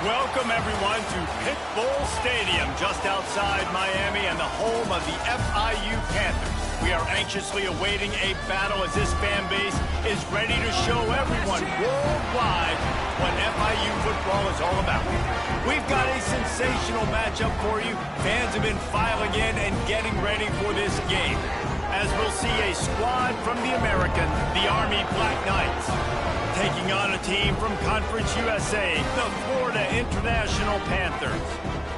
Welcome, everyone, to Pit Bull Stadium, just outside Miami and the home of the FIU Panthers. We are anxiously awaiting a battle as this fan base is ready to show everyone worldwide what FIU football is all about. We've got a sensational matchup for you. Fans have been filing in and getting ready for this game, as we'll see a squad from the American, the Army Black Knights, taking on a team from Conference USA, the Florida International Panthers.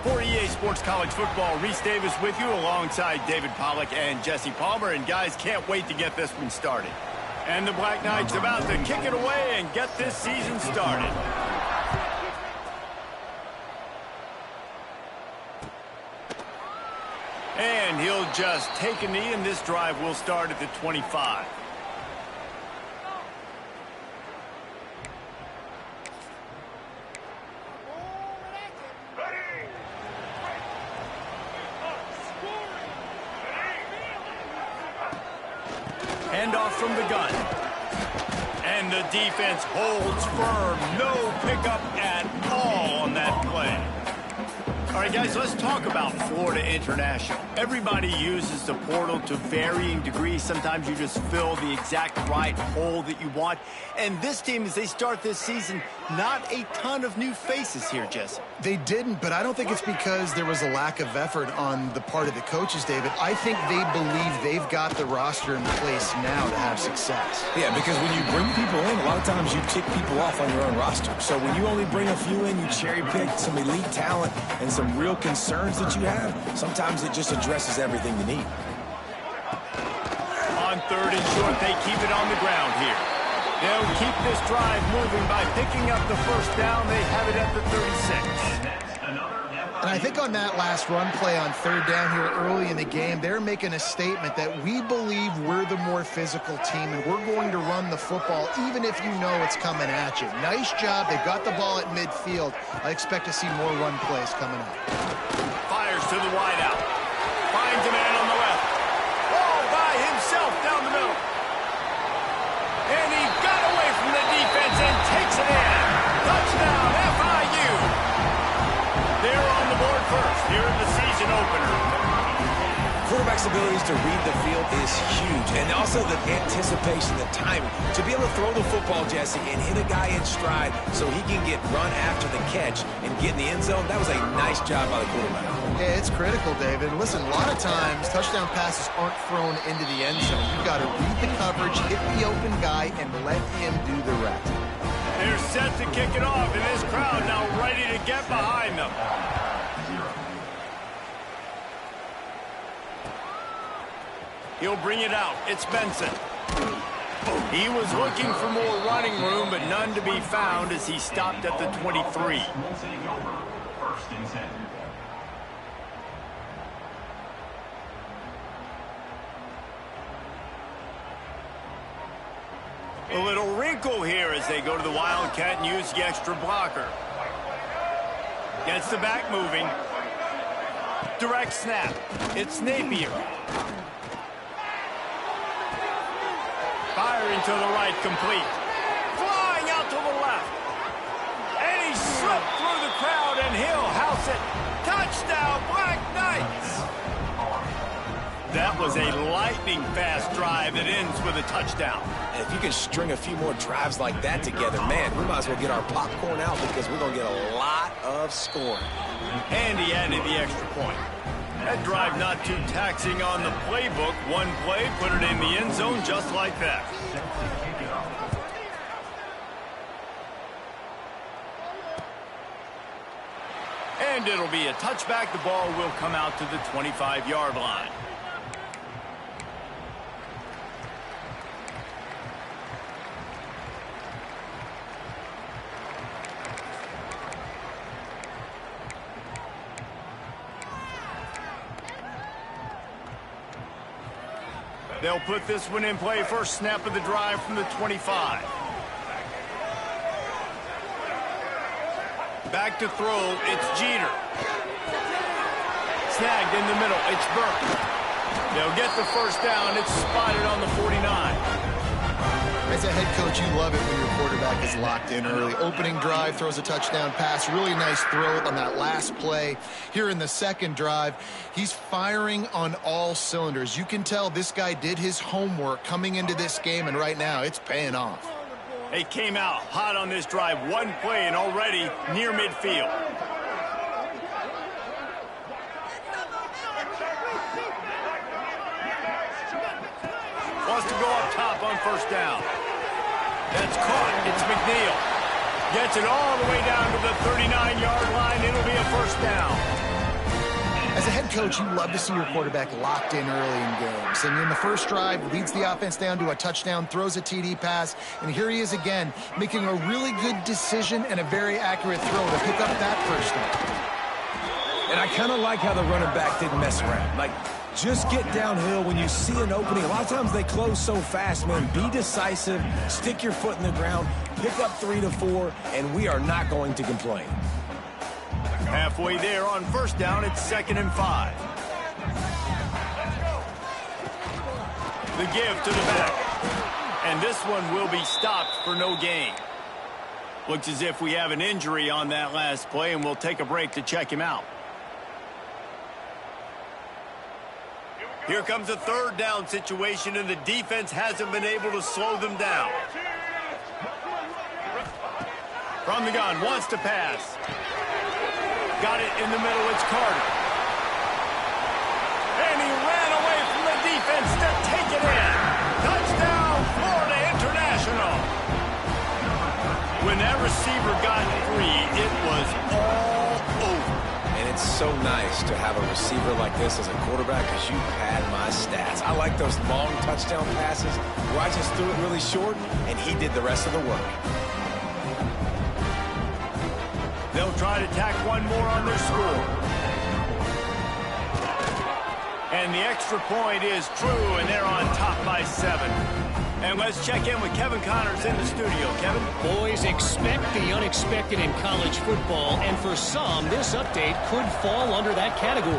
For EA Sports College Football, Reese Davis with you alongside David Pollack and Jesse Palmer. And guys, can't wait to get this one started. And the Black Knights about to kick it away and get this season started. And he'll just take a knee, and this drive will start at the 25. Handoff from the gun. And the defense holds firm. No pickup at all on that play. All right, guys, let's talk about Florida International. Everybody uses the portal to varying degrees. Sometimes you just fill the exact right hole that you want. And this team, as they start this season, not a ton of new faces here, Jesse. They didn't, but I don't think it's because there was a lack of effort on the part of the coaches, David. I think they believe they've got the roster in place now to have success. Yeah, because when you bring people in, a lot of times you tick people off on your own roster. So when you only bring a few in, you cherry pick some elite talent and some real concerns that you have, sometimes it just addresses everything you need. On third and short, they keep it on the ground here. They'll keep this drive moving by picking up the first down. They have it at the 36. And I think on that last run play on third down here early in the game, they're making a statement that we believe we're the more physical team and we're going to run the football even if you know it's coming at you. Nice job. They've got the ball at midfield. I expect to see more run plays coming up. Fires to the wideout. Finds a man on the left. All by himself down the middle. And he got away from the defense and takes it in. Touchdown, FIU. They're on the board first here in the season opener. Quarterback's abilities to read the field is huge, and also the anticipation, the timing. To be able to throw the football, Jesse, and hit a guy in stride so he can get run after the catch and get in the end zone, that was a nice job by the quarterback. Yeah, it's critical, David. Listen, a lot of times touchdown passes aren't thrown into the end zone. You've got to read the coverage, hit the open guy, and let him do the rest. They're set to kick it off, and this crowd now ready to get behind them. He'll bring it out. It's Benson. He was looking for more running room, but none to be found as he stopped at the 23. A little wrinkle here as they go to the Wildcat and use the extra blocker. Gets the back moving. Direct snap. It's Napier. Firing to the right, complete. Flying out to the left. And he slipped through the crowd, and he'll house it. Touchdown, Black Knights. That was a lightning-fast drive that ends with a touchdown. And if you can string a few more drives like that together, man, we might as well get our popcorn out because we're going to get a lot of scoring. And he added the extra point. That drive not too taxing on the playbook. One play, put it in the end zone just like that. And it'll be a touchback. The ball will come out to the 25-yard line. They'll put this one in play. First snap of the drive from the 25. Back to throw. It's Jeter. Snagged in the middle. It's Burke. They'll get the first down. It's spotted on the 49. As a head coach, you love it when your quarterback is locked in early. Opening drive, throws a touchdown pass. Really nice throw on that last play. Here in the second drive, he's firing on all cylinders. You can tell this guy did his homework coming into this game, and right now it's paying off. They came out hot on this drive. One play and already near midfield. Wants to go up top on first down. That's caught. It's McNeil. Gets it all the way down to the 39-yard line. It'll be a first down. As a head coach, you love to see your quarterback locked in early in games. And in the first drive, leads the offense down to a touchdown, throws a TD pass, and here he is again, making a really good decision and a very accurate throw to pick up that first down. And I kind of like how the running back didn't mess around. Like, just get downhill when you see an opening. A lot of times they close so fast, man. Be decisive, stick your foot in the ground, pick up 3 to 4, and we are not going to complain. Halfway there on first down, it's 2nd and 5. The give to the back. And this one will be stopped for no gain. Looks as if we have an injury on that last play, and we'll take a break to check him out. Here comes a third down situation, and the defense hasn't been able to slow them down. From the gun, wants to pass. Got it in the middle, it's Carter. And he ran away from the defense to take it in. Touchdown, Florida International. When that receiver got free, it was all over. And it's so nice to have a receiver like this as a quarterback because you pad my stats. I like those long touchdown passes where I just threw it really short and he did the rest of the work. They'll try to tack one more on their score. And the extra point is true, and they're on top by 7. And let's check in with Kevin Connors in the studio. Kevin? Boys, expect the unexpected in college football, and for some, this update could fall under that category.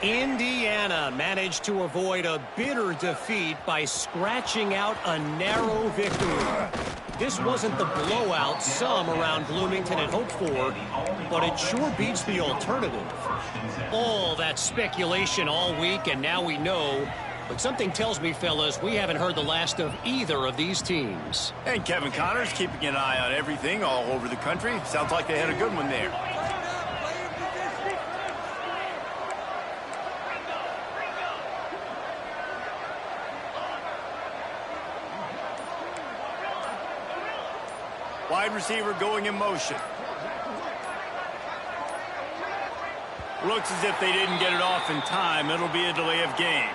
Indiana managed to avoid a bitter defeat by scratching out a narrow victory. This wasn't the blowout some around Bloomington had hoped for, but it sure beats the alternative. All that speculation all week, and now we know. But something tells me, fellas, we haven't heard the last of either of these teams. And Kevin Connors keeping an eye on everything all over the country. Sounds like they had a good one there. Wide receiver going in motion. Looks as if they didn't get it off in time. It'll be a delay of game.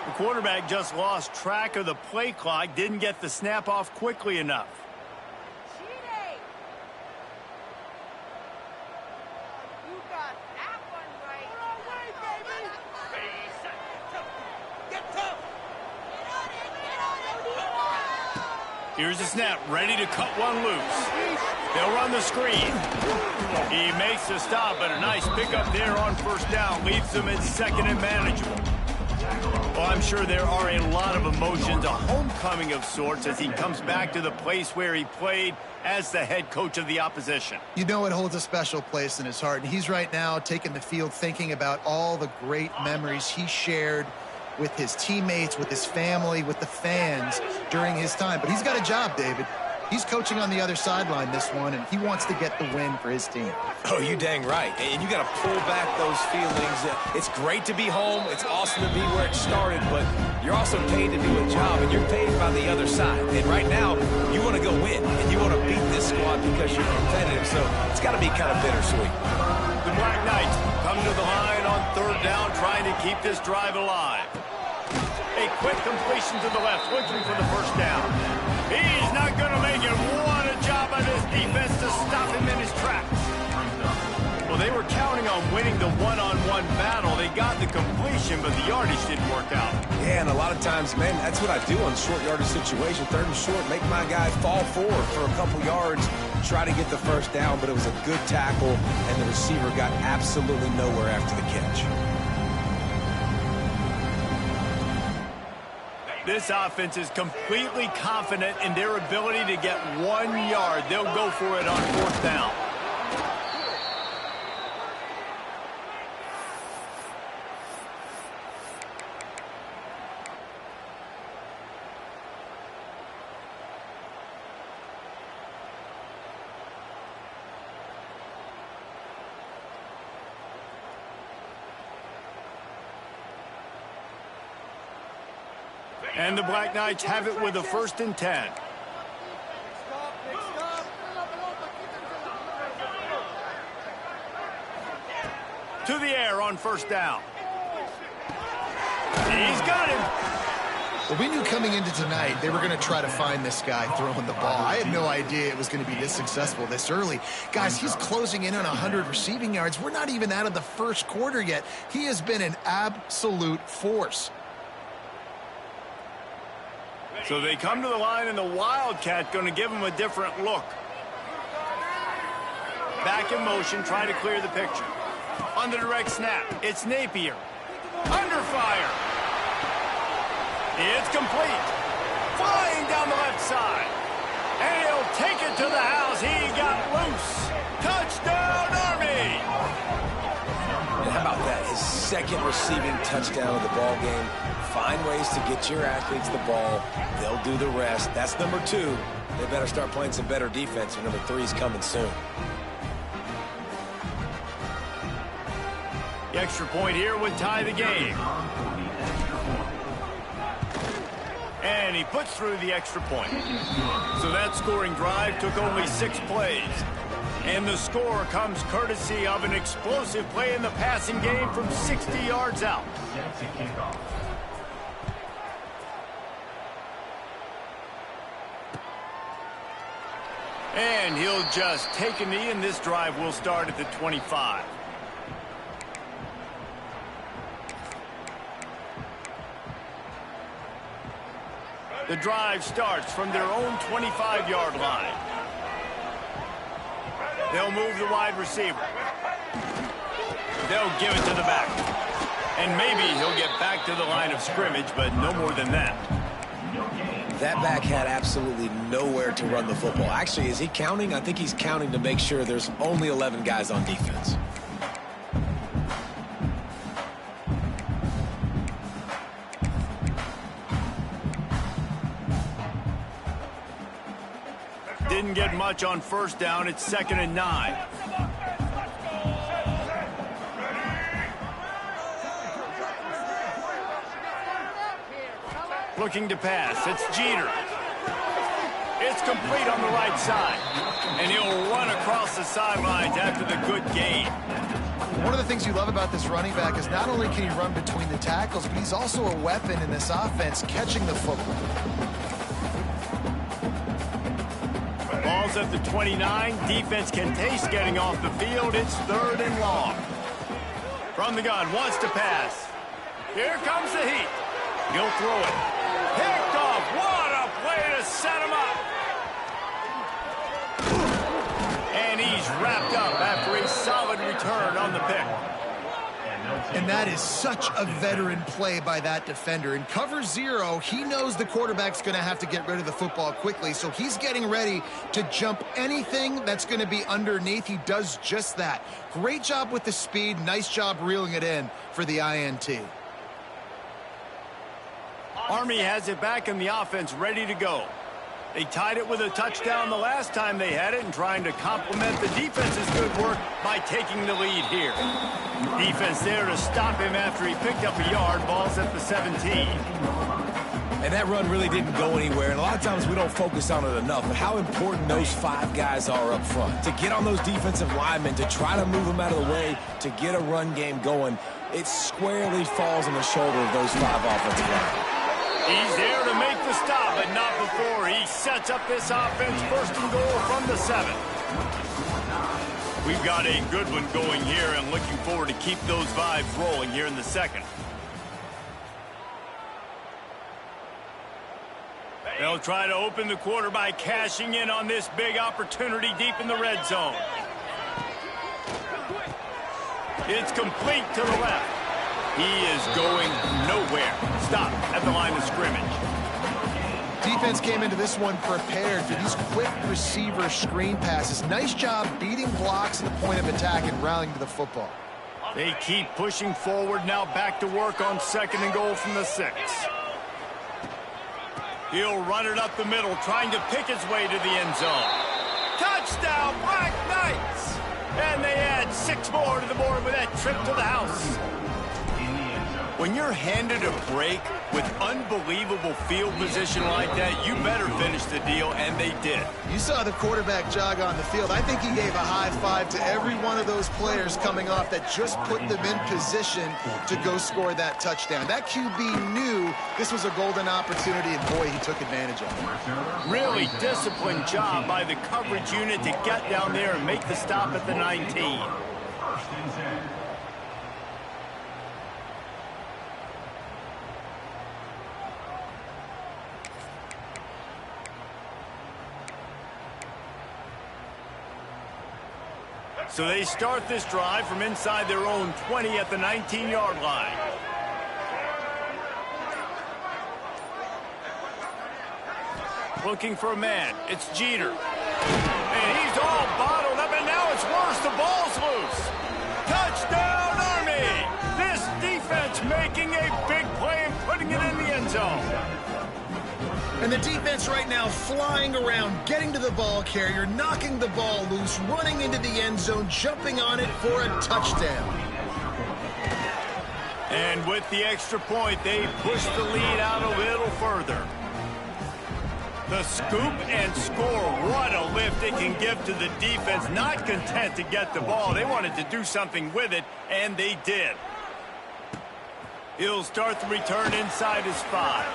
The quarterback just lost track of the play clock, didn't get the snap off quickly enough. Here's the snap, ready to cut one loose. They'll run the screen. He makes the stop, but a nice pickup there on first down. Leaves them at 2nd and manageable. Well, I'm sure there are a lot of emotions, a homecoming of sorts as he comes back to the place where he played as the head coach of the opposition. You know it holds a special place in his heart, and he's right now taking the field thinking about all the great memories he shared with his teammates, with his family, with the fans during his time. But he's got a job, David. He's coaching on the other sideline this one, and he wants to get the win for his team. Oh, you dang right. And you got to pull back those feelings. It's great to be home. It's awesome to be where it started, but you're also paid to do a job, and you're paid by the other side. And right now, you want to go win, and you want to beat this squad because you're competitive, so it's got to be kind of bittersweet. The Black Knights come to the line on third down, trying to keep this drive alive. A quick completion to the left, looking for the first down. He's not going to make it. What a job by this defense to stop him in his tracks. Well, they were counting on winning the one-on-one battle. They got the completion, but the yardage didn't work out. Yeah, and a lot of times, man, that's what I do on short yardage situation. 3rd and short, make my guy fall forward for a couple yards, try to get the first down, but it was a good tackle, and the receiver got absolutely nowhere after the catch. This offense is completely confident in their ability to get 1 yard. They'll go for it on 4th down. And the Black Knights have it with a 1st and 10. To the air on 1st down. He's got him. Well, we knew coming into tonight they were going to try to find this guy throwing the ball. I had no idea it was going to be this successful this early. Guys, he's closing in on 100 receiving yards. We're not even out of the 1st quarter yet. He has been an absolute force. So they come to the line, and the Wildcat going to give him a different look. Back in motion, trying to clear the picture. On the direct snap, it's Napier. Under fire. It's complete. Flying down the left side. And he'll take it to the house. He got loose. Touchdown, Army! And how about that? His 2nd receiving touchdown of the ball game. Find ways to get your athletes the ball. They'll do the rest. That's number 2. They better start playing some better defense, or number 3 is coming soon. The extra point here would tie the game. And he puts through the extra point. So that scoring drive took only 6 plays. And the score comes courtesy of an explosive play in the passing game from 60 yards out. And he'll just take a knee, and this drive will start at the 25. The drive starts from their own 25-yard line. They'll move the wide receiver. They'll give it to the back. And maybe he'll get back to the line of scrimmage, but no more than that. That back had absolutely nowhere to run the football. Actually, is he counting? I think he's counting to make sure there's only 11 guys on defense. Didn't get much on 1st down. It's 2nd and 9. Looking to pass. It's Jeter. It's complete on the right side. And he'll run across the sidelines after the good gain. One of the things you love about this running back is not only can he run between the tackles, but he's also a weapon in this offense catching the football. Ball's at the 29. Defense can taste getting off the field. It's 3rd and long. From the gun, wants to pass. Here comes the heat. He'll throw it. Picked off. What a play to set him up. And he's wrapped up after a solid return on the pick. And that is such a veteran play by that defender. In cover 0, he knows the quarterback's going to have to get rid of the football quickly, so he's getting ready to jump anything that's going to be underneath. He does just that. Great job with the speed. Nice job reeling it in for the INT. Army has it back in the offense, ready to go. They tied it with a touchdown the last time they had it, and trying to complement the defense's good work by taking the lead here. Defense there to stop him after he picked up a yard. Ball's at the 17. And that run really didn't go anywhere, and a lot of times we don't focus on it enough, but how important those 5 guys are up front. To get on those defensive linemen, to try to move them out of the way, to get a run game going, it squarely falls on the shoulder of those 5 offensive linemen. He's there to make the stop, but not before he sets up this offense. 1st and goal from the 7. We've got a good one going here, and looking forward to keep those vibes rolling here in the 2nd. They'll try to open the quarter by cashing in on this big opportunity deep in the red zone. It's complete to the left. He is going nowhere. Stop at the line of scrimmage. defense came into this one prepared for these quick receiver screen passes. Nice job beating blocks at the point of attack and rallying to the football. They keep pushing forward, now back to work on 2nd and goal from the 6. He'll run it up the middle, trying to pick his way to the end zone. Touchdown, Black Knights! And they add 6 more to the board with that trip to the house. When you're handed a break with unbelievable field position like that, you better finish the deal, and they did. You saw the quarterback jog on the field. I think he gave a high five to every one of those players coming off that just put them in position to go score that touchdown. That QB knew this was a golden opportunity, and boy, he took advantage of it. Really disciplined job by the coverage unit to get down there and make the stop at the 19. So they start this drive from inside their own 20 at the 19-yard line. Looking for a man. It's Jeter. And he's all bottled up, and now it's worse. The ball's loose. Touchdown, Army! This defense making a big play and putting it in the end zone. And the defense right now flying around, getting to the ball carrier, knocking the ball loose, running into the end zone, jumping on it for a touchdown. And with the extra point, they push the lead out a little further. The scoop and score. What a lift it can give to the defense. Not content to get the ball. They wanted to do something with it, and they did. He'll start the return inside his 5.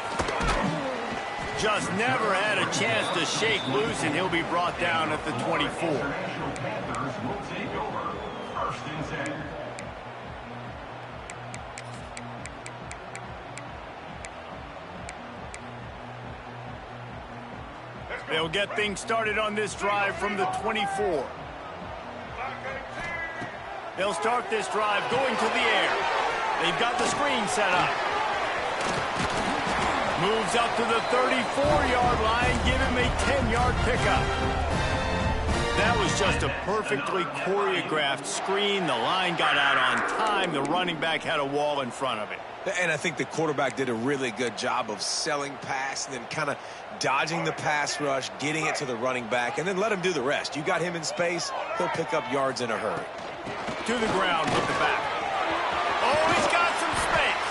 Just never had a chance to shake loose, and he'll be brought down at the 24. They'll get things started on this drive from the 24. They'll start this drive going to the air. They've got the screen set up. Moves up to the 34-yard line, give him a 10-yard pickup. That was just a perfectly choreographed screen. The line got out on time. The running back had a wall in front of it. And I think the quarterback did a really good job of selling pass and then kind of dodging the pass rush, getting it to the running back, and then let him do the rest. You got him in space, he'll pick up yards in a hurry. To the ground with the back. Oh, he's got some space.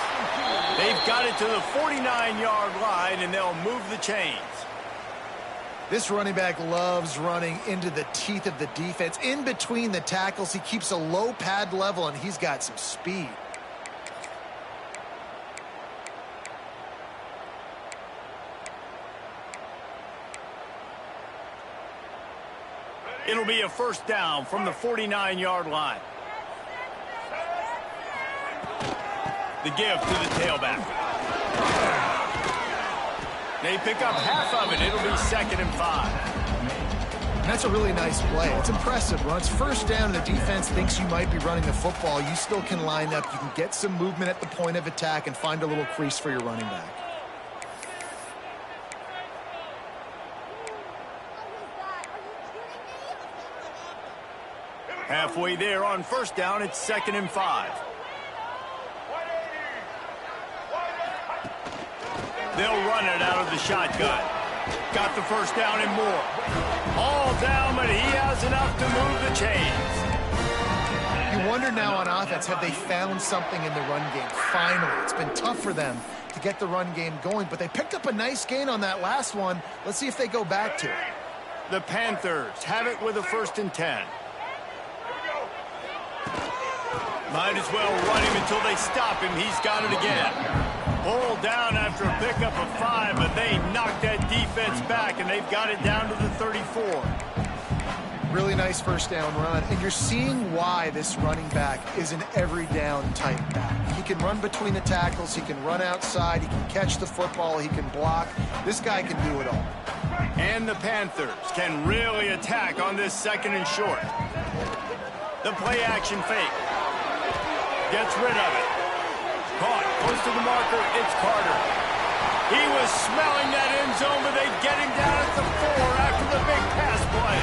They've got it to the 49-yard line, and they'll move the chains. This running back loves running into the teeth of the defense. In between the tackles, he keeps a low pad level, and he's got some speed. It'll be a first down from the 49-yard line. The give to the tailback. They pick up half of it. It'll be 2nd and 5. And that's a really nice play. It's impressive. When it's first down and the defense thinks you might be running the football, you still can line up. You can get some movement at the point of attack and find a little crease for your running back. Halfway there on first down, it's 2nd and 5. They'll run it out of the shotgun. Got the first down and more. All down, but he has enough to move the chains. You wonder now on offense, have they found something in the run game? Finally, it's been tough for them to get the run game going, but they picked up a nice gain on that last one. Let's see if they go back to it. The Panthers have it with a 1st and 10. Might as well run him until they stop him. He's got it again. Pulled down after a pickup of 5, but they knocked that defense back, and they've got it down to the 34. Really nice first down run, and you're seeing why this running back is an every down type back. He can run between the tackles, he can run outside, he can catch the football, he can block. This guy can do it all. And the Panthers can really attack on this 2nd and short. The play action fake. Gets rid of it. Caught close to the marker. It's Carter. He was smelling that end zone, but they get him down at the 4 after the big pass play.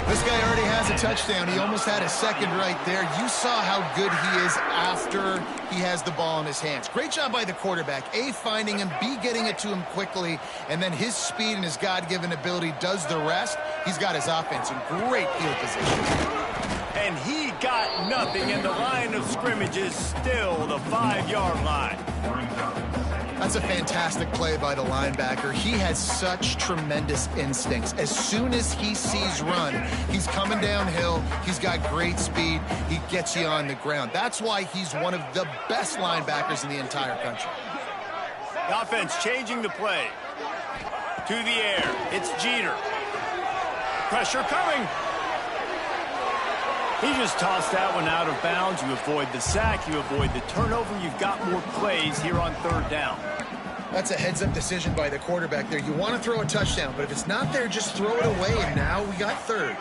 This guy already has a touchdown. He almost had a second right there. You saw how good he is after he has the ball in his hands. Great job by the quarterback. A, finding him, B, getting it to him quickly, and then his speed and his God-given ability does the rest. He's got his offense in great field position. And he got nothing, and the line of scrimmage is still the 5-yard line. That's a fantastic play by the linebacker. He has such tremendous instincts. As soon as he sees run, he's coming downhill. He's got great speed. He gets you on the ground. That's why he's one of the best linebackers in the entire country. The offense changing the play. To the air. It's Jeter. Pressure coming. He just tossed that one out of bounds. You avoid the sack. You avoid the turnover. You've got more plays here on 3rd down. That's a heads-up decision by the quarterback there. You want to throw a touchdown, but if it's not there, just throw it away, and now we got 3rd.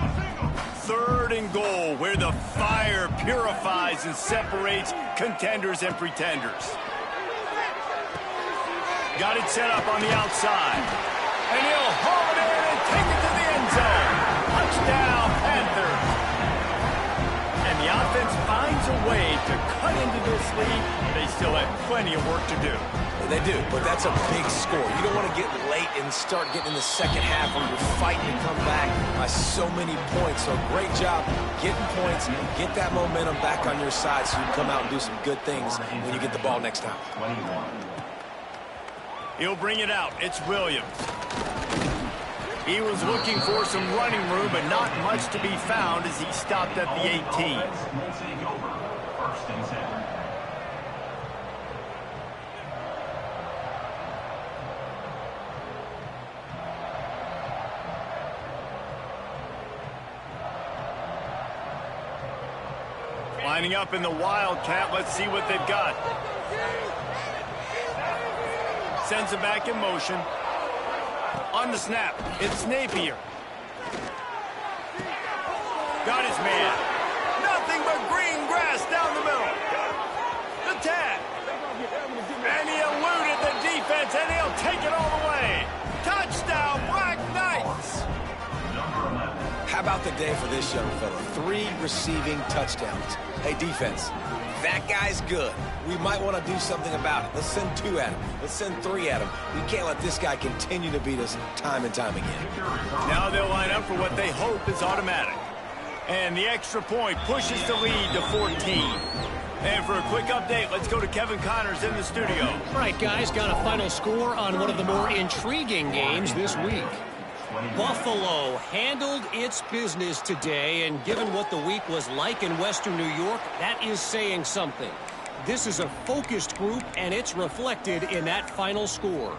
3rd and goal, where the fire purifies and separates contenders and pretenders. Got it set up on the outside. And he'll haul it in and take it to the end zone. Touchdown, Panthers. And the offense finds a way to cut into this lead. They still have plenty of work to do. They do, but that's a big score. You don't want to get late and start getting in the second half where you're fighting to come back by so many points. So great job getting points, get that momentum back on your side so you can come out and do some good things when you get the ball next time. He'll bring it out. It's Williams. He was looking for some running room, but not much to be found as he stopped at the 18. Lining up in the Wildcat. Let's see what they've got. Sends it back in motion. On the snap, it's Napier. Got his man. Nothing but green grass down the middle. The tag. And he eluded the defense, and he'll take it all the way. Touchdown, Black Knights. How about the day for this young fella? 3 receiving touchdowns. Hey, defense, that guy's good. We might want to do something about it. Let's send 2 at him. Let's send 3 at him. We can't let this guy continue to beat us time and time again. Now they'll line up for what they hope is automatic. And the extra point pushes the lead to 14. And for a quick update, let's go to Kevin Connors in the studio. All right, guys, got a final score on one of the more intriguing games this week. Buffalo handled its business today, and given what the week was like in Western New York, that is saying something. This is a focused group, and it's reflected in that final score.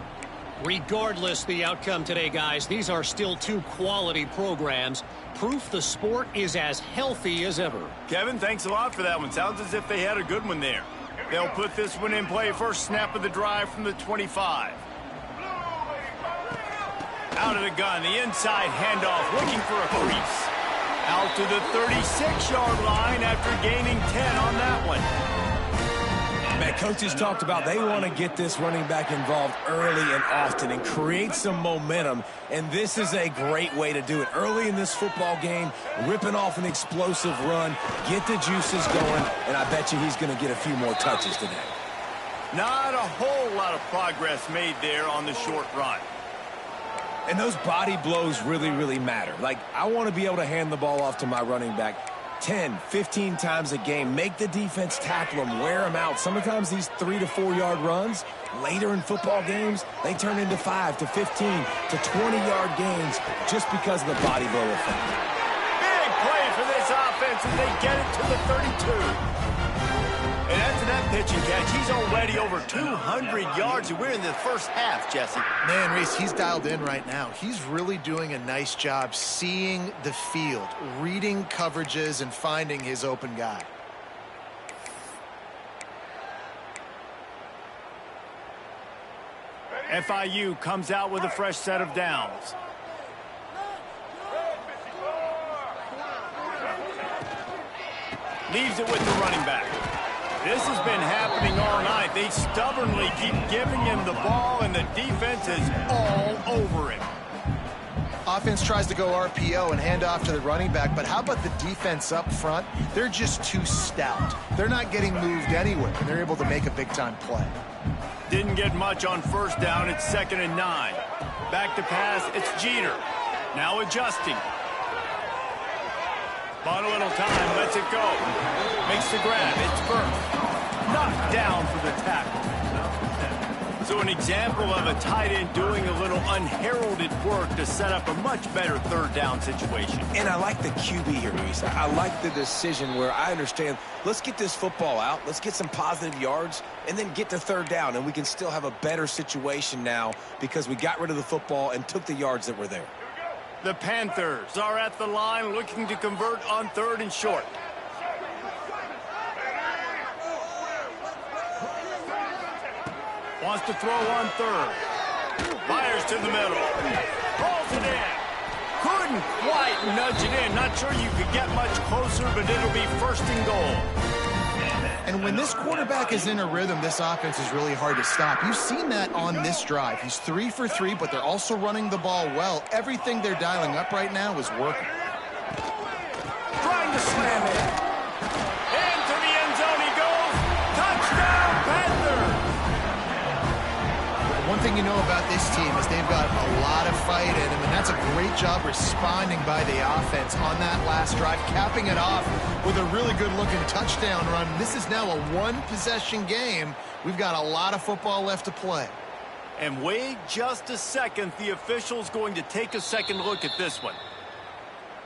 Regardless the outcome today, guys, these are still 2 quality programs. Proof the sport is as healthy as ever. Kevin, thanks a lot for that one. Sounds as if they had a good one there. They'll put this one in play. First snap of the drive from the 25. Out of the gun, the inside handoff, looking for a crease. Out to the 36-yard line after gaining 10 on that one. Man, coaches talked about they want to get this running back involved early and often and create some momentum, and this is a great way to do it. Early in this football game, ripping off an explosive run, get the juices going, and I bet you he's going to get a few more touches today. Not a whole lot of progress made there on the short run. And those body blows really, really matter. Like, I want to be able to hand the ball off to my running back 10, 15 times a game. Make the defense tackle them, wear them out. Sometimes these 3 to 4 yard runs, later in football games, they turn into 5 to 15 to 20-yard gains just because of the body blow effect. Big play for this offense as they get it to the 32. And after that pitch and catch, he's already over 200 yards, and we're in the first half, Jesse. Man, Reese, he's dialed in right now. He's really doing a nice job seeing the field, reading coverages, and finding his open guy. FIU comes out with a fresh set of downs. Leaves it with the running back. This has been happening all night. They stubbornly keep giving him the ball, and the defense is all over him. Offense tries to go RPO and hand off to the running back, but how about the defense up front? They're just too stout. They're not getting moved anywhere, and they're able to make a big-time play. Didn't get much on first down. It's 2nd and 9. Back to pass. It's Jeter. Now adjusting. Bought a little time. Lets it go. Makes the grab. It's Burke. Knocked down for the tackle. So an example of a tight end doing a little unheralded work to set up a much better 3rd down situation. And I like the QB here, Luis. I like the decision where I understand, let's get this football out, let's get some positive yards, and then get to 3rd down, and we can still have a better situation now because we got rid of the football and took the yards that were there. The Panthers are at the line looking to convert on 3rd and short. Wants to throw on 3rd. Fires to the middle. Rolls it in. Couldn't quite nudge it in. Not sure you could get much closer, but it'll be 1st and goal. And when this quarterback is in a rhythm, this offense is really hard to stop. You've seen that on this drive. He's 3 for 3, but they're also running the ball well. Everything they're dialing up right now is working. Trying to slam it. Into the end zone he goes. Touchdown, Panthers! One thing you know about this team is they've got a lot of fight in them, and that's a great job responding by the offense on that last drive, capping it off with a really good-looking touchdown run. This is now a one-possession game. We've got a lot of football left to play. And wait just a second. The official's going to take a second look at this one.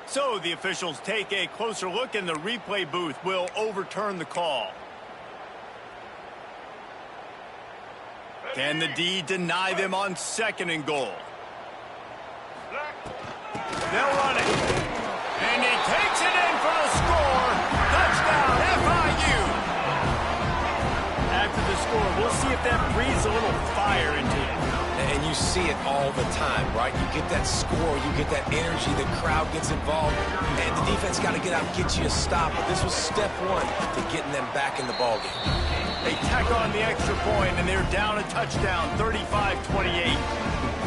So the officials take a closer look, and the replay booth will overturn the call. Can the D deny them on 2nd and goal? They'll run it. And he takes it in for the score. Touchdown, FIU. After the score, we'll see if that breathes a little fire into it. And you see it all the time, right? You get that score, you get that energy, the crowd gets involved, and the defense got to get out and get you a stop. But this was step 1 to getting them back in the ballgame. They tack on the extra point, and they're down a touchdown, 35-28.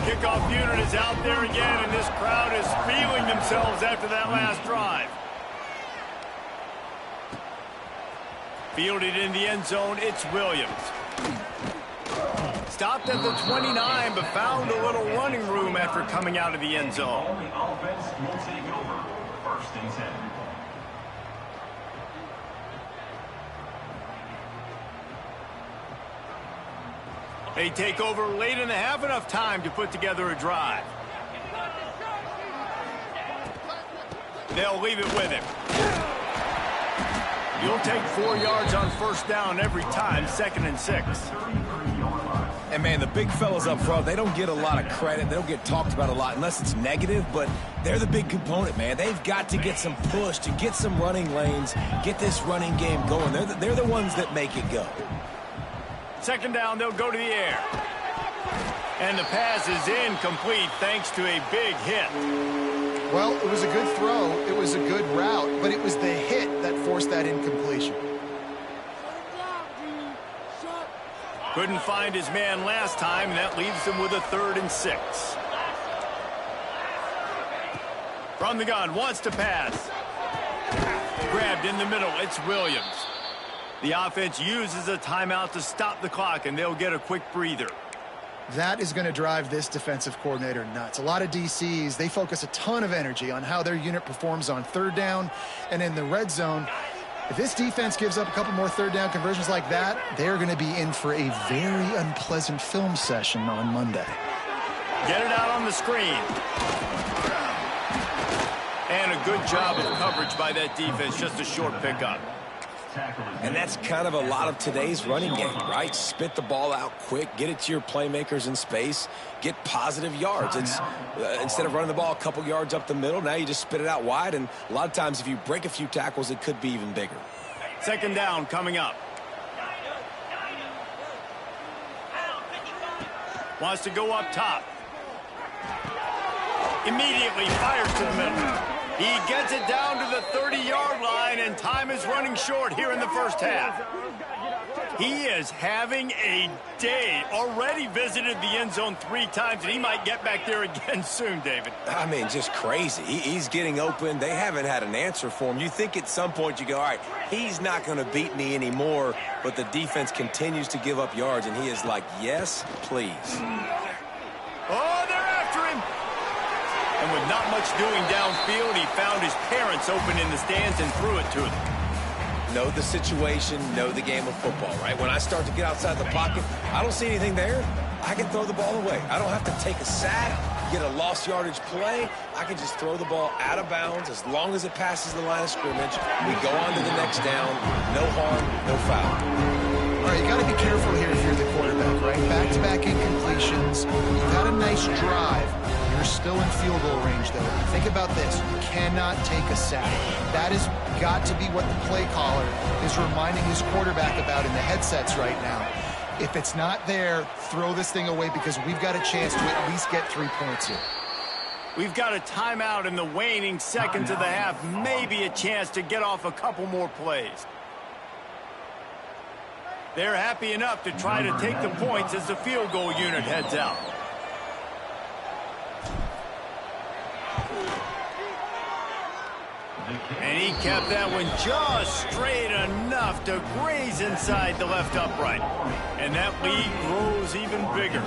Kickoff unit is out there again, and this crowd is feeling themselves after that last drive. Fielded in the end zone, it's Williams. Stopped at the 29, but found a little running room after coming out of the end zone. The offense will take over 1st and 10. They take over late and have enough time to put together a drive. They'll leave it with him. You'll take 4 yards on 1st down every time, 2nd and 6. And, man, the big fellas up front, they don't get a lot of credit. They don't get talked about a lot unless it's negative, but they're the big component, man. They've got to get some push, to get some running lanes, get this running game going. They're the ones that make it go. 2nd down, they'll go to the air. And the pass is incomplete thanks to a big hit. Well, it was a good throw. It was a good route, but it was the hit that forced that incompletion. Couldn't find his man last time, and that leaves him with a 3rd and 6. From the gun, wants to pass. Grabbed in the middle, it's Williams. The offense uses a timeout to stop the clock, and they'll get a quick breather. That is going to drive this defensive coordinator nuts. A lot of DCs, they focus a ton of energy on how their unit performs on 3rd down and in the red zone. If this defense gives up a couple more 3rd down conversions like that, they're going to be in for a very unpleasant film session on Monday. Get it out on the screen. And a good job of coverage by that defense, just a short pickup. And that's kind of a lot of today's running game, right? Spit the ball out quick, get it to your playmakers in space, get positive yards. It's instead of running the ball a couple yards up the middle, now you just spit it out wide, and a lot of times if you break a few tackles, it could be even bigger. 2nd down coming up. Wants to go up top. Immediately fires to the middle. He gets it down to the 30-yard line, and time is running short here in the first half. He is having a day. Already visited the end zone 3 times, and he might get back there again soon, David. I mean, just crazy. He's getting open. They haven't had an answer for him. You think at some point you go, all right, he's not going to beat me anymore, but the defense continues to give up yards, and he is like, yes, please. Oh, they're after him. And with not much doing downfield, he found his parents open in the stands and threw it to them. Know the situation, know the game of football, right? When I start to get outside the pocket, I don't see anything there. I can throw the ball away. I don't have to take a sack, get a lost yardage play. I can just throw the ball out of bounds as long as it passes the line of scrimmage. We go on to the next down. No harm, no foul. All right, you got to be careful here if you're the quarterback, right? Back-to-back incompletions. You've had a nice drive. You're still in field goal range, though. Think about this. You cannot take a sack. That has got to be what the play caller is reminding his quarterback about in the headsets right now. If it's not there, throw this thing away because we've got a chance to at least get 3 points here. We've got a timeout in the waning seconds of the half. Maybe a chance to get off a couple more plays. They're happy enough to try to take the points as the field goal unit heads out. And he kept that one just straight enough to graze inside the left upright. And that lead grows even bigger.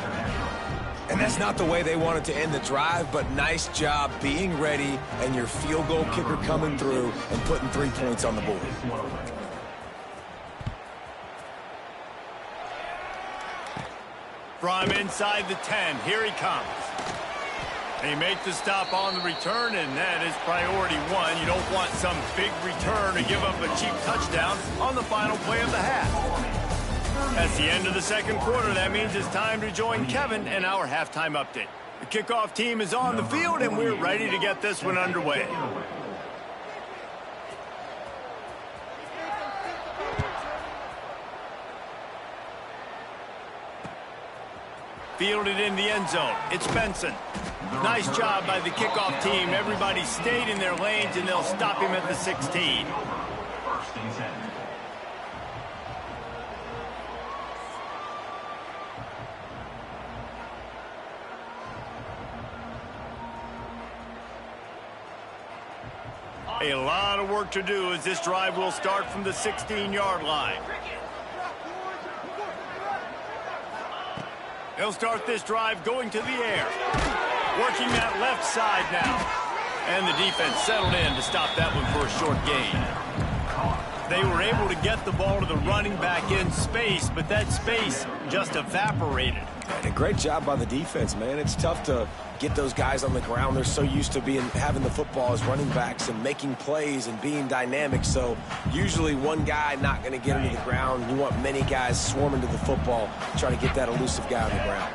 And that's not the way they wanted to end the drive, but nice job being ready and your field goal kicker coming through and putting 3 points on the board. From inside the 10, here he comes. They make the stop on the return, and that is priority 1. You don't want some big return to give up a cheap touchdown on the final play of the half. That's the end of the second quarter. That means it's time to join Kevin and our halftime update. The kickoff team is on the field, and we're ready to get this one underway. Fielded in the end zone. It's Benson. Nice job by the kickoff team. Everybody stayed in their lanes, and they'll stop him at the 16. First and 10. A lot of work to do as this drive will start from the 16-yard line. They'll start this drive going to the air. Working that left side now. And the defense settled in to stop that one for a short gain. They were able to get the ball to the running back in space, but that space just evaporated. And a great job by the defense, man. It's tough to get those guys on the ground. They're so used to having the football as running backs and making plays and being dynamic. So usually one guy not going to get into the ground. You want many guys swarming to the football, trying to get that elusive guy on the ground.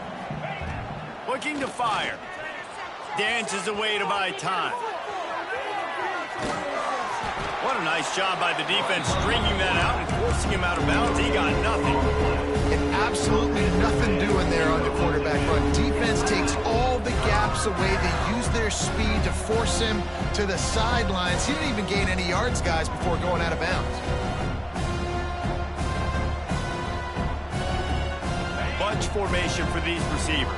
Looking to fire. Dances away to buy time. What a nice job by the defense stringing that out and forcing him out of bounds. He got nothing. And absolutely nothing doing there on the quarterback run. Defense takes all the gaps away. They use their speed to force him to the sidelines. He didn't even gain any yards, guys, before going out of bounds. Bunch formation for these receivers.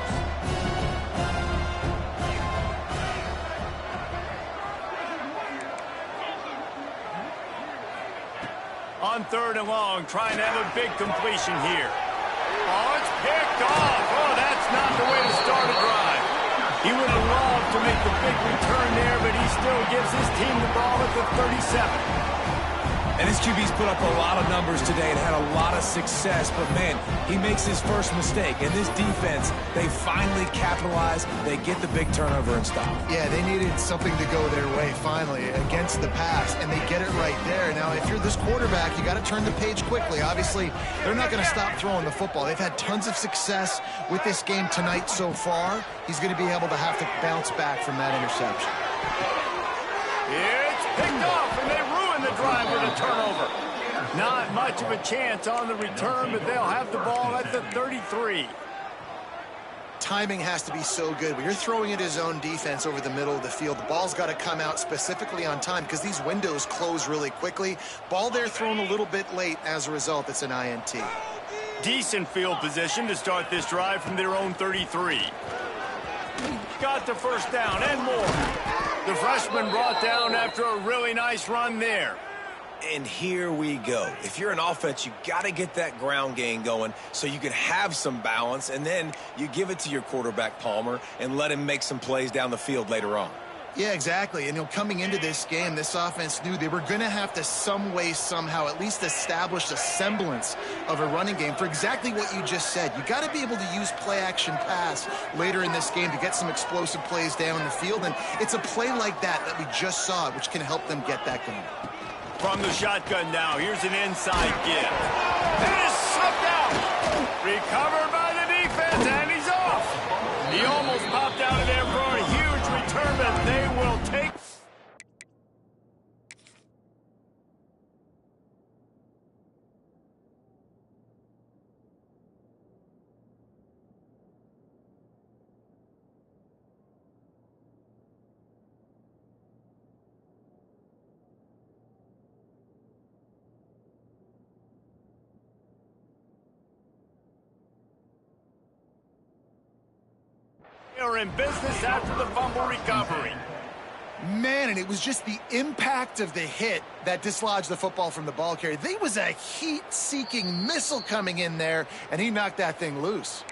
On 3rd and long, trying to have a big completion here. Oh, it's picked off. Oh, that's not the way to start a drive. He would have loved to make the big return there, but he still gives his team the ball at the 37. And his QB's put up a lot of numbers today and had a lot of success. But, man, he makes his first mistake. And this defense, they finally capitalize. They get the big turnover and stop. Yeah, they needed something to go their way, finally, against the pass. And they get it right there. Now, if you're this quarterback, you got to turn the page quickly. Obviously, they're not going to stop throwing the football. They've had tons of success with this game tonight so far. He's going to be able to have to bounce back from that interception. It's picked off, and they ruin the drive with a turnover. Not much of a chance on the return, but they'll have the ball at the 33. timing has to be so good. When you're throwing at his own defense over the middle of the field, the ball's got to come out specifically on time because these windows close really quickly. Ball there thrown a little bit late. As a result, it's an INT. Decent field position to start this drive from their own 33. Got the first down and more. The freshman brought down after a really nice run there. And here we go. If you're an offense, you got to get that ground game going so you can have some balance, and then you give it to your quarterback, Palmer, and let him make some plays down the field later on. Yeah, exactly. And coming into this game, this offense knew they were going to have to some way, somehow, at least establish a semblance of a running game for exactly what you just said. You got to be able to use play-action pass later in this game to get some explosive plays down the field, and it's a play like that we just saw, which can help them get that going. From the shotgun now, here's an inside give. It is slipped out. Recovered by the defense, and he's off. He almost popped out of there for a huge return, but they will take. Are in business after the fumble recovery. Man, and it was just the impact of the hit that dislodged the football from the ball carrier. There was a heat-seeking missile coming in there, and he knocked that thing loose.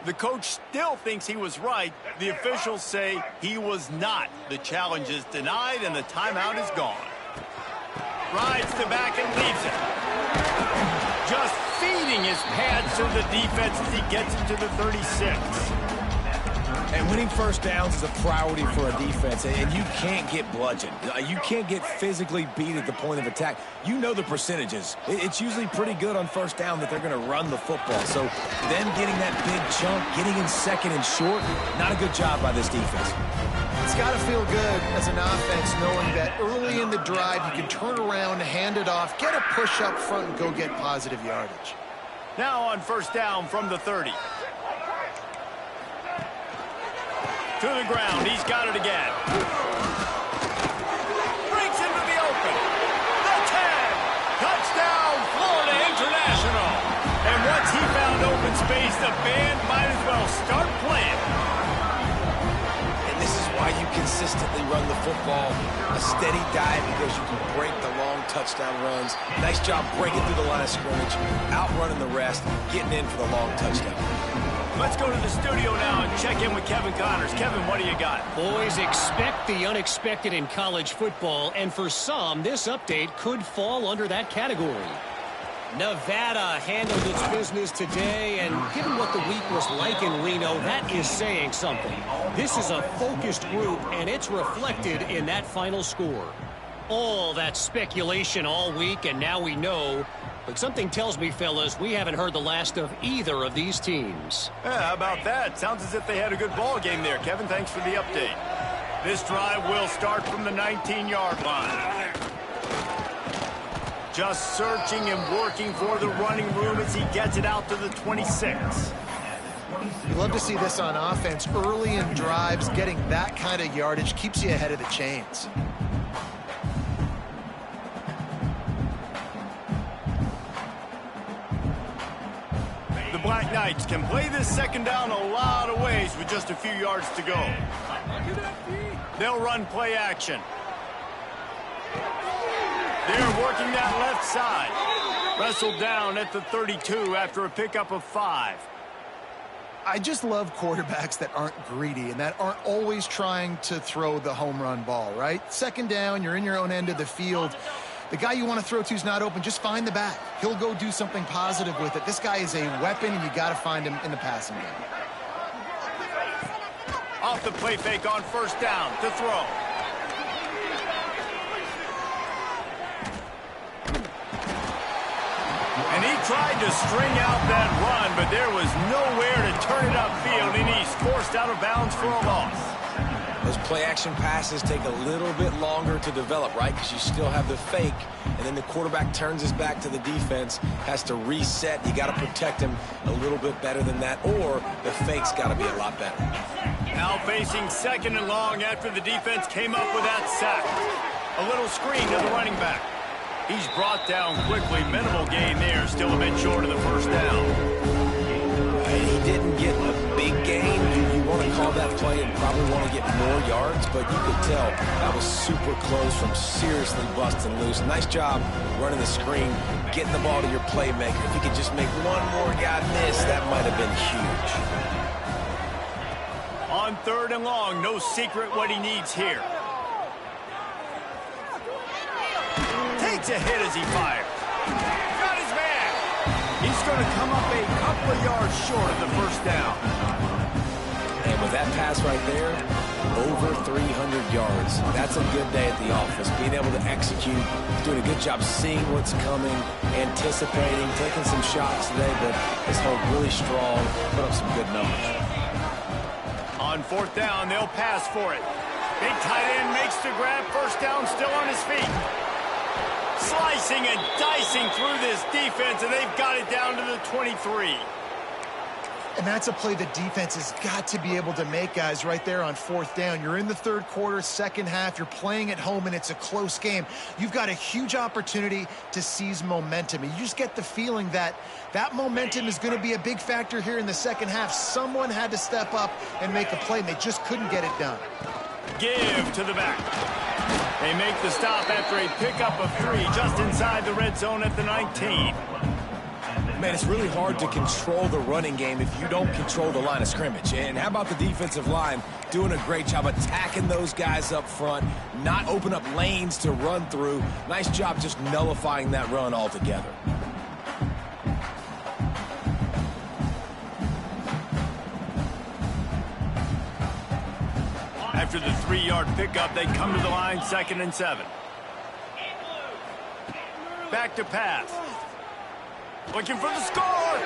The coach still thinks he was right. The officials say he was not. The challenge is denied, and the timeout is gone. Rides to back and leaves it. Just feeding his pads to the defense as he gets into the 36. And winning first downs is a priority for a defense, and you can't get bludgeoned. You can't get physically beat at the point of attack. You know the percentages. It's usually pretty good on first down that they're going to run the football. So them getting that big chunk, getting in second and short, not a good job by this defense. It's got to feel good as an offense knowing that early in the drive you can turn around, hand it off, get a push up front, and go get positive yardage. Now on first down from the 30. To the ground. He's got it again. Breaks into the open. The 10. Touchdown, Florida International. And once he found open space, the band might as well start playing. And this is why you consistently run the football. A steady dive because you can break the long touchdown runs. Nice job breaking through the line of scrimmage, outrunning the rest, getting in for the long touchdown. Let's go to the studio now and check in with Kevin Connors. Kevin, what do you got? Boys, expect the unexpected in college football, and for some, this update could fall under that category. Nevada handled its business today, and given what the week was like in Reno, that is saying something. This is a focused group, and it's reflected in that final score. All that speculation all week, and now we know. But something tells me, fellas, we haven't heard the last of either of these teams. Yeah, how about that? Sounds as if they had a good ball game there. Kevin, thanks for the update. This drive will start from the 19-yard line. Just searching and working for the running room as he gets it out to the 26. You love to see this on offense. Early in drives, getting that kind of yardage keeps you ahead of the chains. The Black Knights can play this second down a lot of ways with just a few yards to go. They'll run play action. They're working that left side. Wrestled down at the 32 after a pickup of 5. I just love quarterbacks that aren't greedy and that aren't always trying to throw the home run ball, right? Second down, you're in your own end of the field. The guy you want to throw to is not open. Just find the back. He'll go do something positive with it. This guy is a weapon, and you got to find him in the passing game. Off the play fake on first down to throw. And he tried to string out that run, but there was nowhere to turn it upfield, and he's forced out of bounds for a loss. Those play-action passes take a little bit longer to develop, right? Because you still have the fake, and then the quarterback turns his back to the defense, has to reset. You got to protect him a little bit better than that, or the fake's got to be a lot better. Now facing second and long after the defense came up with that sack. A little screen to the running back. He's brought down quickly. Minimal gain there, still a bit short of the first down. He didn't get a big gain. You want to call that play and probably want to get more yards, but you could tell that was super close from seriously busting loose. Nice job running the screen, getting the ball to your playmaker. If he could just make one more guy miss, that might have been huge. On third and long, no secret what he needs here. Takes a hit as he fires. Got his man. He's going to come up a couple of yards short of the first down. And with that pass right there, over 300 yards. That's a good day at the office. Being able to execute, doing a good job seeing what's coming, anticipating, taking some shots today, but his hold really strong, put up some good numbers. On fourth down, they'll pass for it. Big tight end makes the grab. First down, still on his feet. Slicing and dicing through this defense, and they've got it down to the 23. And that's a play the defense has got to be able to make, guys, right there on fourth down. You're in the third quarter, second half. You're playing at home, and it's a close game. You've got a huge opportunity to seize momentum. And you just get the feeling that that momentum is going to be a big factor here in the second half. Someone had to step up and make a play, and they just couldn't get it done. Give to the back. They make the stop after a pickup of 3 just inside the red zone at the 19. Man, it's really hard to control the running game if you don't control the line of scrimmage. And how about the defensive line doing a great job attacking those guys up front, not open up lanes to run through. Nice job just nullifying that run altogether. After the 3-yard pickup, they come to the line, 2nd and 7. Back to pass. Looking for the score.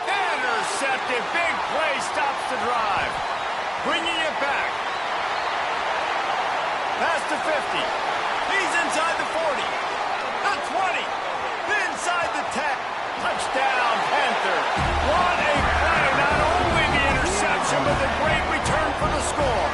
Intercepted. Big play stops the drive. Bringing it back. Past the 50. He's inside the 40. The 20. Inside the 10. Touchdown, Panthers. What a play. Not only the interception, but the great return for the score.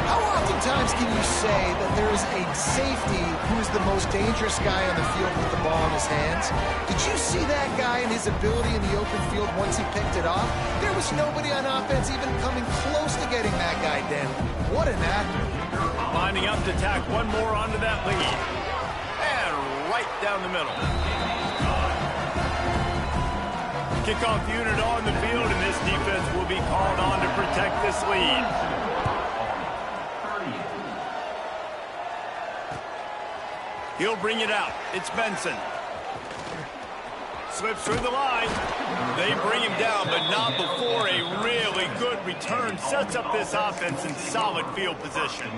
How oftentimes can you say that there is a safety who's the most dangerous guy on the field with the ball in his hands? Did you see that guy and his ability in the open field once he picked it off? There was nobody on offense even coming close to getting that guy down. What an athlete. Lining up to tack one more onto that lead. And right down the middle. Kickoff unit on the field, and this defense will be called on to protect this lead. He'll bring it out. It's Benson. Slips through the line. They bring him down, but not before a really good return. Sets up this offense in solid field position.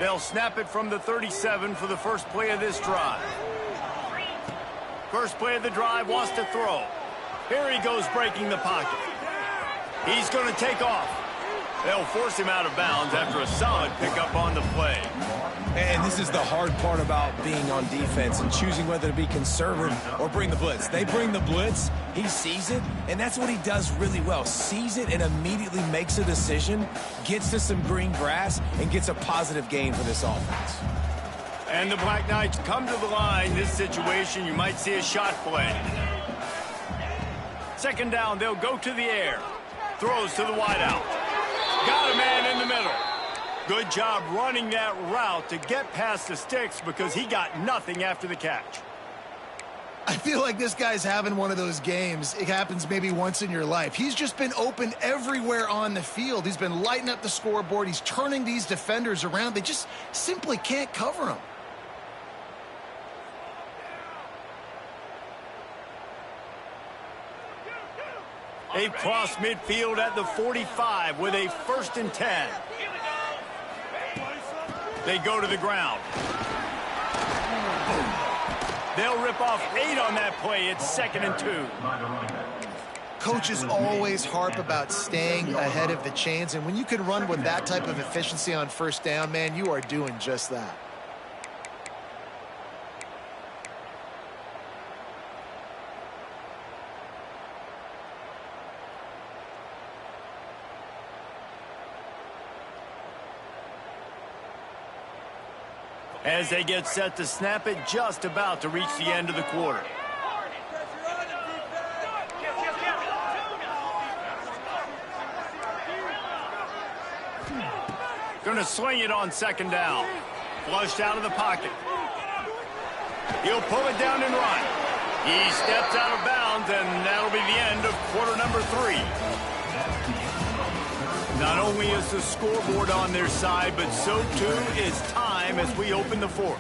They'll snap it from the 37 for the first play of this drive. First play of the drive, wants to throw. Here he goes breaking the pocket. He's going to take off. They'll force him out of bounds after a solid pickup on the play. And this is the hard part about being on defense and choosing whether to be conservative or bring the blitz. They bring the blitz, he sees it, and that's what he does really well. Sees it and immediately makes a decision, gets to some green grass, and gets a positive gain for this offense. And the Black Knights come to the line. This situation, you might see a shot play. Second down, they'll go to the air. Throws to the wideout. Got a man in the middle. Good job running that route to get past the sticks because he got nothing after the catch. I feel like this guy's having one of those games. It happens maybe once in your life. He's just been open everywhere on the field. He's been lighting up the scoreboard. He's turning these defenders around. They just simply can't cover him. They've crossed midfield at the 45 with a 1st and 10. They go to the ground. They'll rip off 8 on that play. It's 2nd and 2. Coaches always harp about staying ahead of the chains, and when you can run with that type of efficiency on 1st down, man, you are doing just that. As they get set to snap it, just about to reach the end of the quarter. Going to swing it on 2nd down. Flushed out of the pocket. He'll pull it down and run. He steps out of bounds, and that'll be the end of quarter number 3. Not only is the scoreboard on their side, but so too is time as we open the 4th.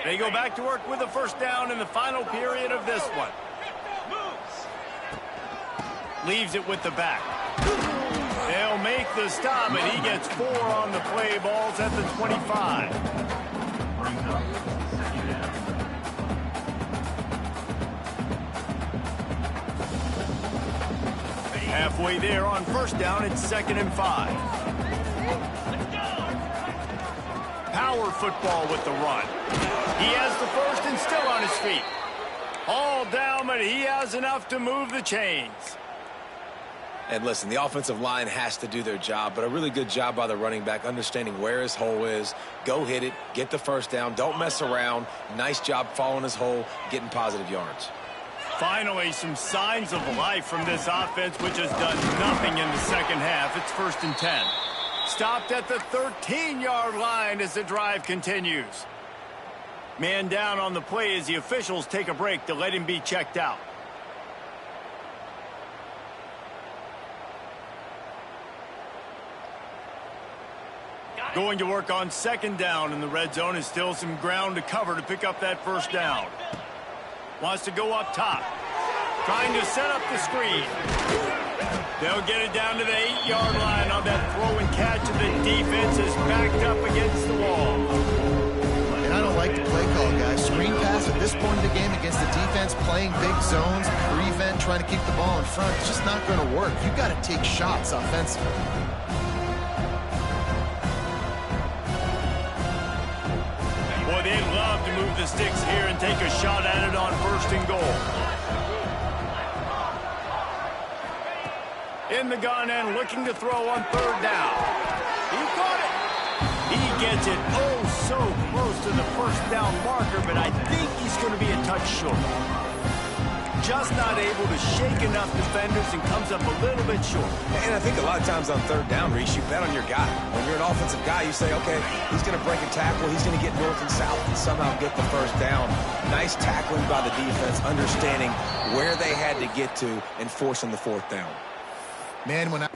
They go back to work with a 1st down in the final period of this one. Leaves it with the back. They'll make the stop, and he gets 4 on the play. Balls at the 25. Halfway there on 1st down, it's 2nd and 5. Power football with the run. He has the 1st and still on his feet. All down, but he has enough to move the chains. And listen, the offensive line has to do their job, but a really good job by the running back understanding where his hole is. Go hit it, get the 1st down, don't mess around. Nice job following his hole, getting positive yards. Finally, some signs of life from this offense, which has done nothing in the 2nd half. It's 1st and 10. Stopped at the 13-yard line as the drive continues. Man down on the play as the officials take a break to let him be checked out. Going to work on 2nd down in the red zone is still some ground to cover to pick up that 1st down. Wants to go up top. Trying to set up the screen. They'll get it down to the 8-yard line on that throw and catch, and the defense is backed up against the wall. And I don't like the play call, guys. Screen pass at this point in the game against the defense, playing big zones, prevent, trying to keep the ball in front. It's just not going to work. You've got to take shots offensively. Boy, they love to move the sticks here and take a shot at it on 1st and goal. In the gun and looking to throw on 3rd down. He caught it. He gets it so close to the 1st down marker, but I think he's going to be a touch short. Just not able to shake enough defenders and comes up a little bit short. And I think a lot of times on 3rd down, Reese, you bet on your guy. When you're an offensive guy, you say, okay, he's going to break a tackle, he's going to get north and south and somehow get the 1st down. Nice tackling by the defense, understanding where they had to get to and forcing the 4th down. Man, when I...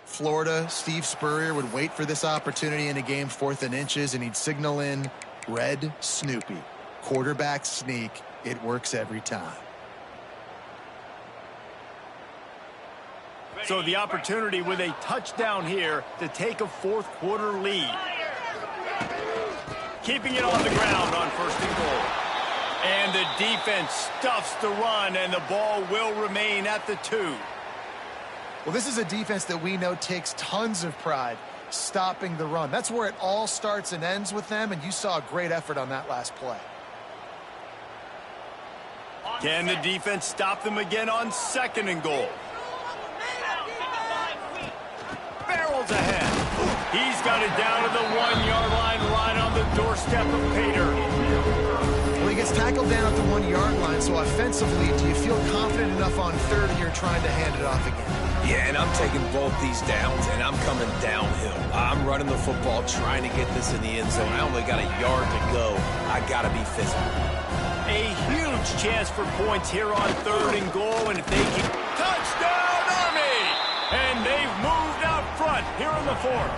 Florida, Steve Spurrier would wait for this opportunity in a game 4th and inches, and he'd signal in Red Snoopy. Quarterback sneak. It works every time. So the opportunity with a touchdown here to take a 4th quarter lead. Keeping it on the ground on 1st and goal. And the defense stuffs the run, and the ball will remain at the 2. Well, this is a defense that we know takes tons of pride stopping the run. That's where it all starts and ends with them, and you saw a great effort on that last play. Can the defense stop them again on 2nd and goal? Barrels ahead. He's got it down to the 1-yard line, right on the doorstep of Pater. Well, he gets tackled down at the 1-yard line, so offensively, do you feel confident enough on 3rd here trying to hand it off again? Yeah, and I'm taking both these downs, and I'm coming downhill. I'm running the football, trying to get this in the end zone. I only got a yard to go. I got to be physical. A huge chance for points here on 3rd and goal, and if they can... Touchdown, Army! And they've moved out front here in the 4th.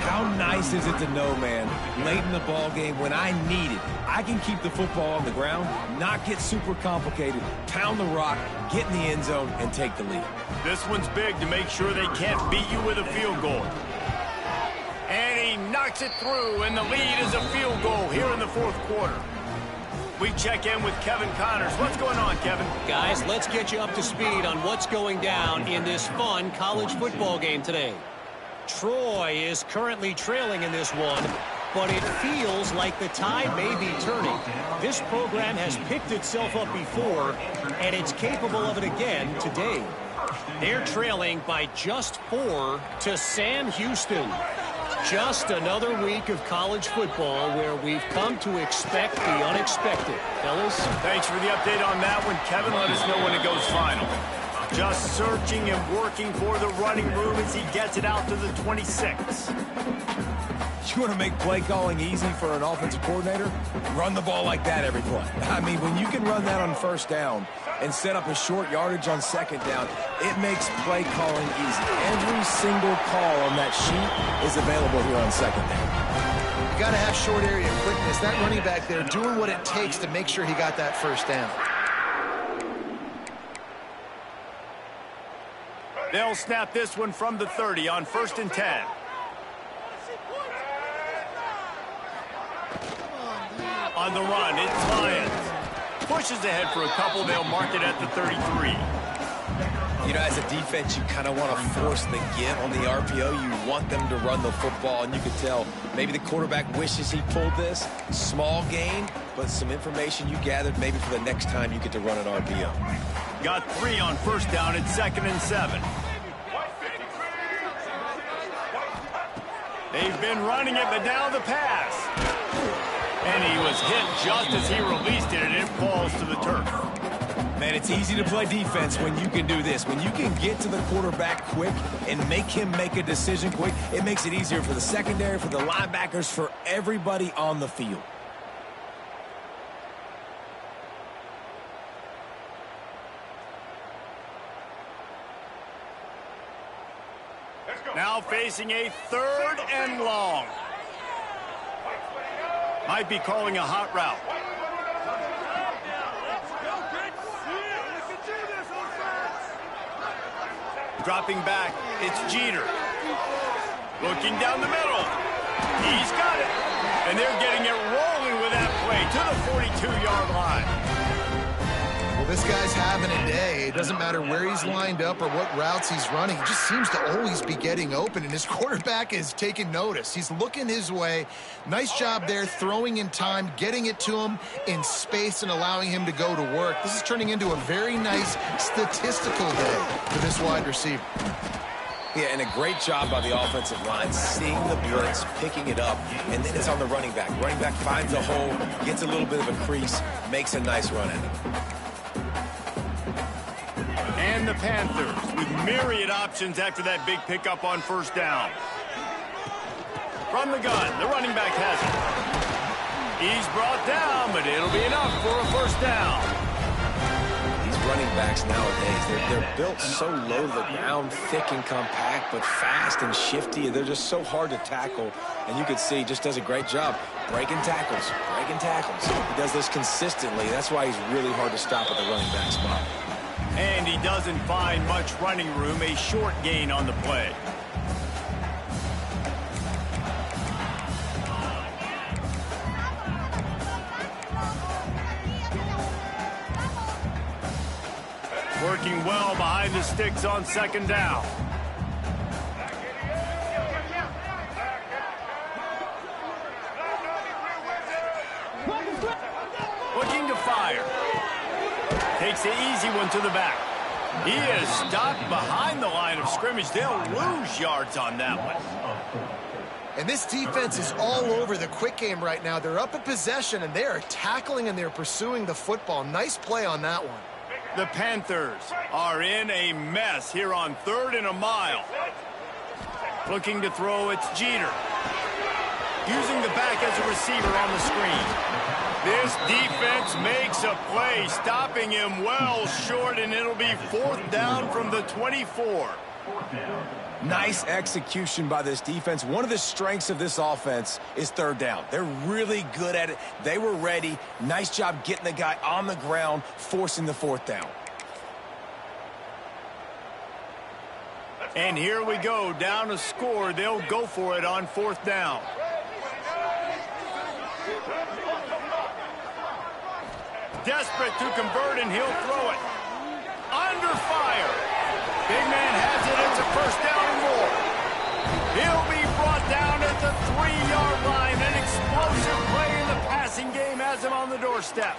How nice is it to know, man, late in the ball game when I need it, I can keep the football on the ground, not get super complicated, pound the rock, get in the end zone, and take the lead. This one's big to make sure they can't beat you with a field goal. And he knocks it through, and the lead is a field goal here in the 4th quarter. We check in with Kevin Connors. What's going on, Kevin? Guys, let's get you up to speed on what's going down in this fun college football game today. Troy is currently trailing in this one, but it feels like the tide may be turning. This program has picked itself up before, and it's capable of it again today. They're trailing by just 4 to Sam Houston. Just another week of college football where we've come to expect the unexpected. Fellas? Thanks for the update on that one, Kevin. Let us know when it goes final. Just searching and working for the running room as he gets it out to the 26. You want to make play calling easy for an offensive coordinator? Run the ball like that every play. I mean, when you can run that on 1st down and set up a short yardage on 2nd down, it makes play calling easy. Every single call on that sheet is available here on 2nd down. You got to have short area quickness. That running back there doing what it takes to make sure he got that 1st down. They'll snap this one from the 30 on 1st and 10. On the run, it's Lyons. Pushes ahead for a couple. They'll mark it at the 33. You know, as a defense, you kind of want to force the give on the RPO. You want them to run the football, and you could tell maybe the quarterback wishes he pulled this. Small gain, but some information you gathered maybe for the next time you get to run an RPO. Got 3 on 1st down. It's 2nd and 7. They've been running it, but now the pass. And he was hit just as he released it, and it falls to the turf. Man, it's easy to play defense when you can do this. When you can get to the quarterback quick and make him make a decision quick, it makes it easier for the secondary, for the linebackers, for everybody on the field. Now facing a 3rd and long. Might be calling a hot route. Dropping back, it's Jeter. Looking down the middle. He's got it. And they're getting it rolling with that play to the 42-yard line. Well, this guy's having a day. It doesn't matter where he's lined up or what routes he's running. He just seems to always be getting open, and his quarterback is taking notice. He's looking his way. Nice job there, throwing in time, getting it to him in space and allowing him to go to work. This is turning into a very nice statistical day for this wide receiver. Yeah, and a great job by the offensive line, seeing the blitz, picking it up, and then it's on the running back. Running back finds a hole, gets a little bit of a crease, makes a nice run at it. And the Panthers with myriad options after that big pickup on 1st down. From the gun, the running back has it. He's brought down, but it'll be enough for a 1st down. These running backs nowadays, they're built so low to the ground, thick and compact, but fast and shifty. They're just so hard to tackle, and you can see he just does a great job breaking tackles, breaking tackles. He does this consistently. That's why he's really hard to stop at the running back spot. And he doesn't find much running room, a short gain on the play. Working well behind the sticks on 2nd down. Looking to fire. the easy one to the back. He is stopped behind the line of scrimmage. They'll lose yards on that one. And this defense is all over the quick game right now. They're up in possession, and they are tackling and they're pursuing the football. Nice play on that one. The Panthers are in a mess here on 3rd and a mile. Looking to throw, it's Jeter. Using the back as a receiver on the screen. This defense makes a play, stopping him well short, and it'll be 4th down from the 24. Nice execution by this defense. One of the strengths of this offense is 3rd down. They're really good at it. They were ready. Nice job getting the guy on the ground, forcing the 4th down. And here we go, down a score. They'll go for it on 4th down. Desperate to convert, and he'll throw it. Under fire. Big man has it. It's a 1st down and more. He'll be brought down at the 3-yard line. An explosive play in the passing game has him on the doorstep.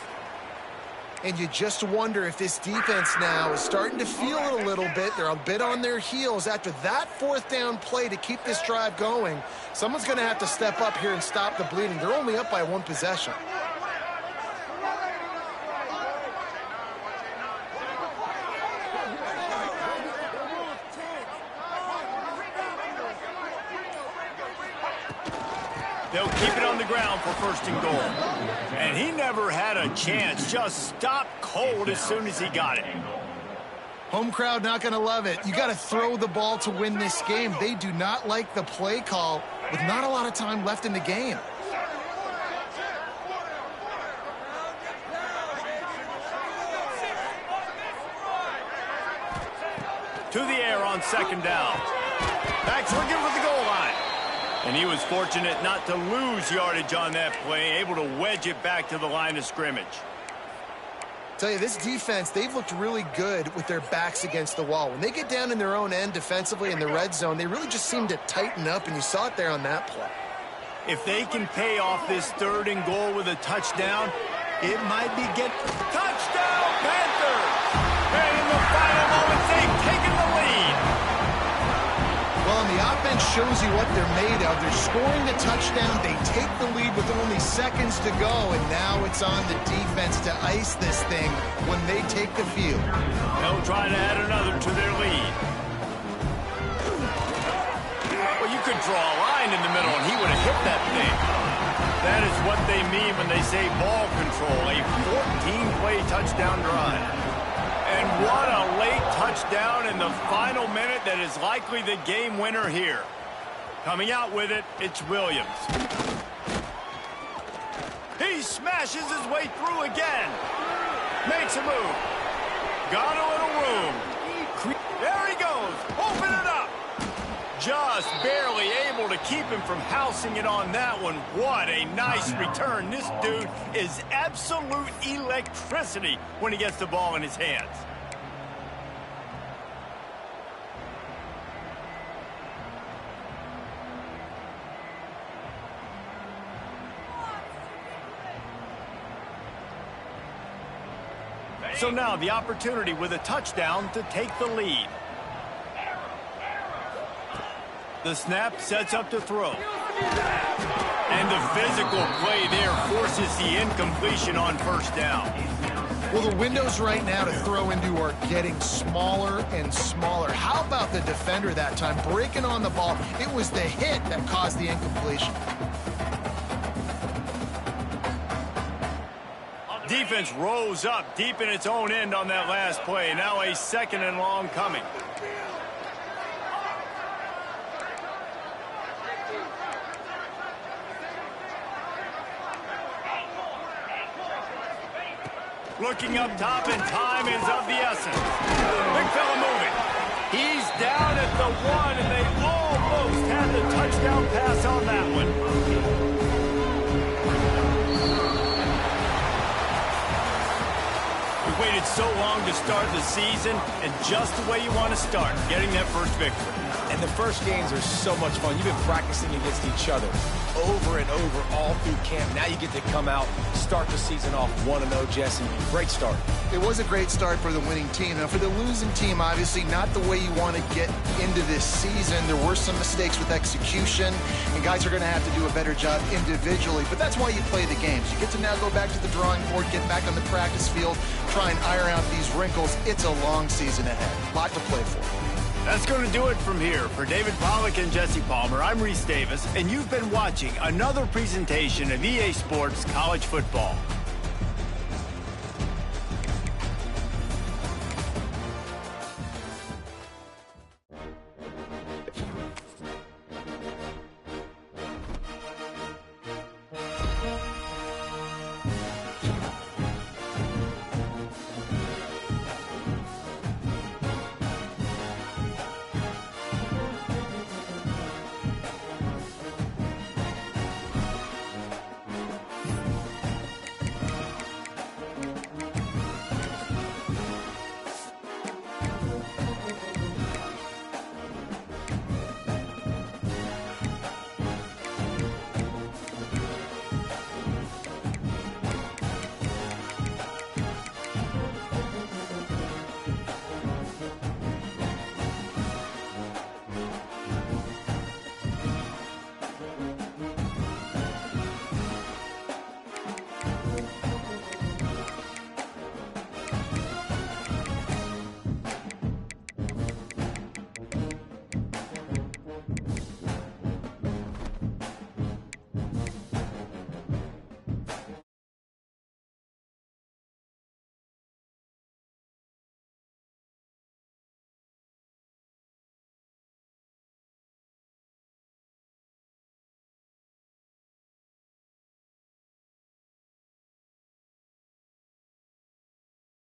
And you just wonder if this defense now is starting to feel it a little bit. They're a bit on their heels after that 4th down play to keep this drive going. Someone's going to have to step up here and stop the bleeding. They're only up by 1 possession. They'll keep it on the ground for 1st and goal. And he never had a chance. Just stopped cold as soon as he got it. Home crowd not going to love it. You got to throw the ball to win this game. They do not like the play call with not a lot of time left in the game. To the air on 2nd down. Back's looking for the goal line. And he was fortunate not to lose yardage on that play, able to wedge it back to the line of scrimmage. Tell you, this defense, they've looked really good with their backs against the wall. When they get down in their own end defensively in the red zone, they really just seem to tighten up, and you saw it there on that play. If they can pay off this 3rd and goal with a touchdown, it might be touchdown Panthers! And in the final moments, they've taken the lead. Well, and the offense shows you what they're made of. They're scoring the touchdown. They take the lead with only seconds to go, and now it's on the defense to ice this thing when they take the field. They'll try to add another to their lead. Well, you could draw a line in the middle, and he would have hit that thing. That is what they mean when they say ball control, a 14-play touchdown drive. And what a late touchdown in the final minute that is likely the game winner here. Coming out with it, it's Williams. He smashes his way through again. Makes a move. Got a little room. There he goes. Open it up. Just barely able to keep him from housing it on that one. What a nice return. This dude is absolute electricity when he gets the ball in his hands. So now the opportunity with a touchdown to take the lead. The snap sets up to throw. And the physical play there forces the incompletion on 1st down. Well, the windows right now to throw into are getting smaller and smaller. How about the defender that time breaking on the ball? It was the hit that caused the incompletion. Defense rose up deep in its own end on that last play. Now a 2nd and long coming. Looking up top, and time is of the essence. Big fella moving. He's down at the 1, and they almost had the touchdown pass on that one. We wait waited so long to start the season, and just the way you want to start, getting that first victory. And the first games are so much fun. You've been practicing against each other over and over all through camp. Now you get to come out, start the season off 1-0, Jesse. Great start. It was a great start for the winning team. Now, for the losing team, obviously not the way you want to get into this season. There were some mistakes with execution, and guys are going to have to do a better job individually. But that's why you play the games. You get to now go back to the drawing board, get back on the practice field, try and iron out these wrinkles. It's a long season ahead. A lot to play for. That's going to do it from here. For David Pollack and Jesse Palmer, I'm Reese Davis, and you've been watching another presentation of EA Sports College Football.